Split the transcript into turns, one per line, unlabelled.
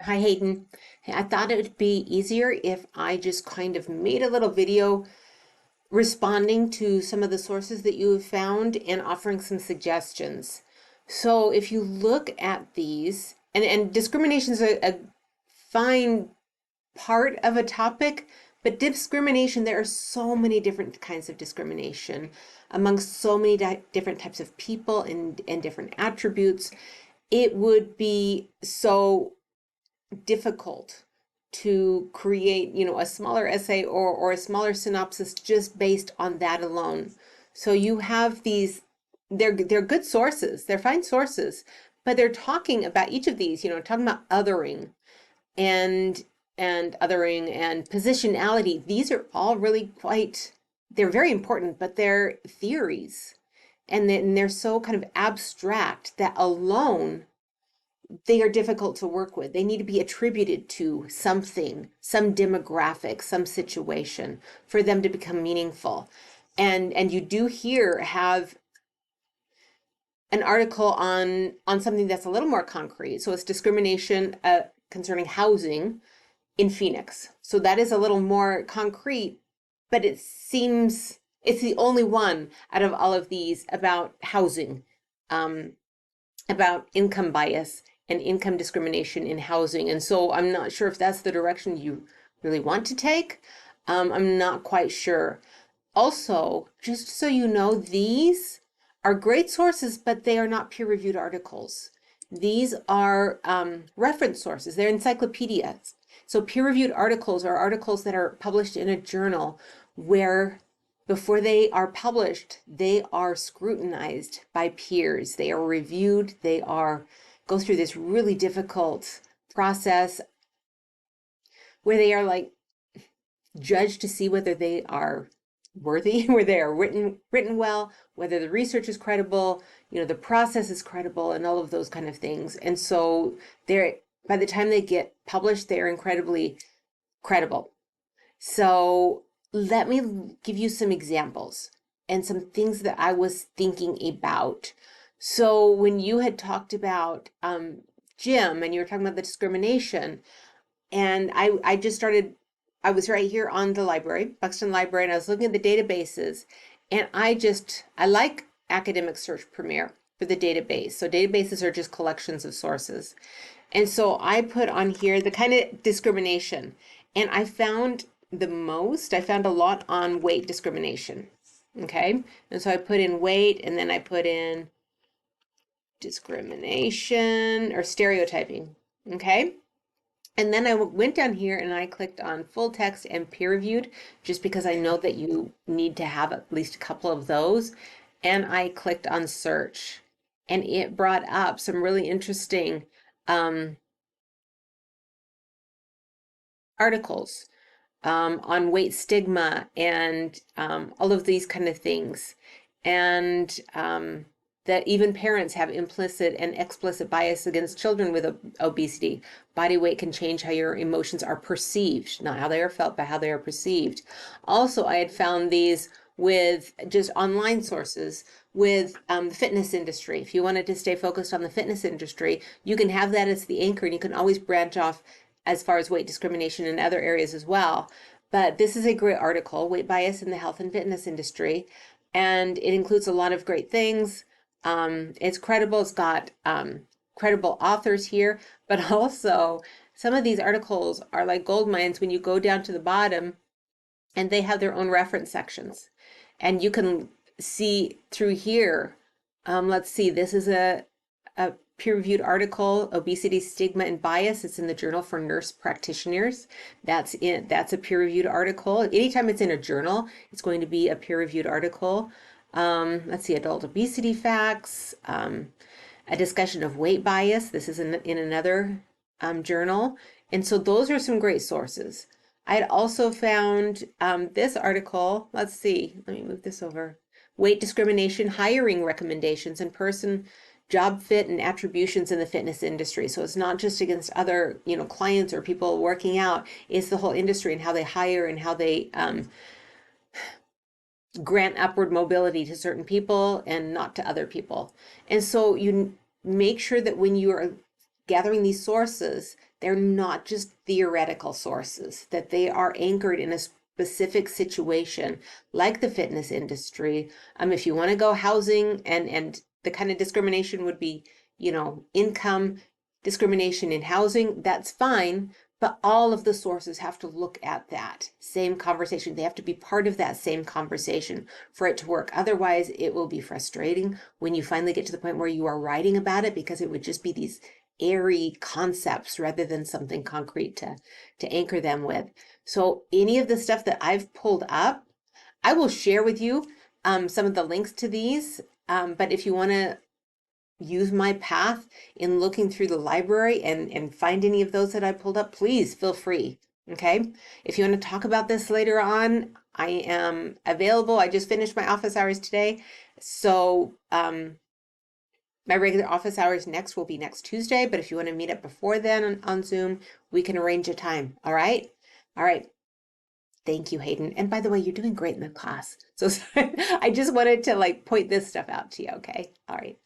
Hi, Hayden. Hey, I thought it would be easier if I just kind of made a little video responding to some of the sources that you have found and offering some suggestions. So if you look at these, and discrimination is a fine part of a topic, but discrimination, there are so many different kinds of discrimination amongst so many different types of people and different attributes. It would be so difficult to create, a smaller essay or a smaller synopsis just based on that alone. So you have these, they're good sources, they're fine sources, but they're talking about each of these, talking about othering and othering and positionality. These are all really quite, they're very important, but they're theories. And then they're so kind of abstract that alone they are difficult to work with. They need to be attributed to something, some demographic, some situation for them to become meaningful. And you do here have an article on something that's a little more concrete. So it's discrimination concerning housing in Phoenix. So that is a little more concrete, but it seems it's the only one out of all of these about housing. About income bias and income discrimination in housing. And so I'm not sure if that's the direction you really want to take. I'm not quite sure. Also, just so you know, these are great sources, but they are not peer-reviewed articles. These are reference sources. They're encyclopedias. So peer-reviewed articles are articles that are published in a journal where before they are published, they are scrutinized by peers. They are reviewed. They are go through this really difficult process where they are like judged to see whether they are worthy, where they are written well, whether the research is credible, the process is credible, and all of those kind of things. And so they're by the time they get published, they're incredibly credible. So let me give you some examples and some things that I was thinking about. So when you had talked about Jim and you were talking about the discrimination, and I just started, I was right here on the library, Buxton Library, and I was looking at the databases, and I like Academic Search Premier for the database. So databases are just collections of sources. And so I put on here the kind of discrimination, and I found a lot on weight discrimination. Okay. And so I put in weight, and then I put in discrimination or stereotyping. Okay. And then I went down here and I clicked on full text and peer reviewed just because I know that you need to have at least a couple of those. And I clicked on search, and it brought up some really interesting um, articles on weight stigma and all of these kind of things. And that even parents have implicit and explicit bias against children with obesity. Body weight can change how your emotions are perceived, not how they are felt, but how they are perceived. Also, I had found these with just online sources with the fitness industry. If you wanted to stay focused on the fitness industry, you can have that as the anchor, and you can always branch off as far as weight discrimination in other areas as well. But this is a great article, Weight Bias in the Health and Fitness Industry, and it includes a lot of great things. It's credible, it's got credible authors here, but also some of these articles are like gold mines when you go down to the bottom and they have their own reference sections. And you can see through here, let's see, this is a peer-reviewed article, Obesity, Stigma, and Bias. It's in the Journal for Nurse Practitioners. That's a peer-reviewed article. Anytime it's in a journal, it's going to be a peer-reviewed article. Let's see, Adult Obesity Facts, a discussion of weight bias. This is in another journal. And so those are some great sources. I had also found this article. Let's see, let me move this over. Weight discrimination, hiring recommendations, and person job fit and attributions in the fitness industry. So it's not just against other, clients or people working out. It's the whole industry and how they hire and how they grant upward mobility to certain people and not to other people. And so you make sure that when you are gathering these sources, they're not just theoretical sources, that they are anchored in a specific situation, like the fitness industry. If you want to go housing, and the kind of discrimination would be, income discrimination in housing, that's fine. But all of the sources have to look at that same conversation. They have to be part of that same conversation for it to work. Otherwise, it will be frustrating when you finally get to the point where you are writing about it, because it would just be these airy concepts rather than something concrete to anchor them with. So any of the stuff that I've pulled up, I will share with you some of the links to these. But if you want to use my path in looking through the library and find any of those that I pulled up, please feel free. Okay. If you want to talk about this later on, I am available. I just finished my office hours today. So, my regular office hours next will be next Tuesday, but if you want to meet up before then on Zoom, we can arrange a time. All right. All right. Thank you, Hayden. And by the way, you're doing great in the class. So I just wanted to point this stuff out to you. Okay. All right.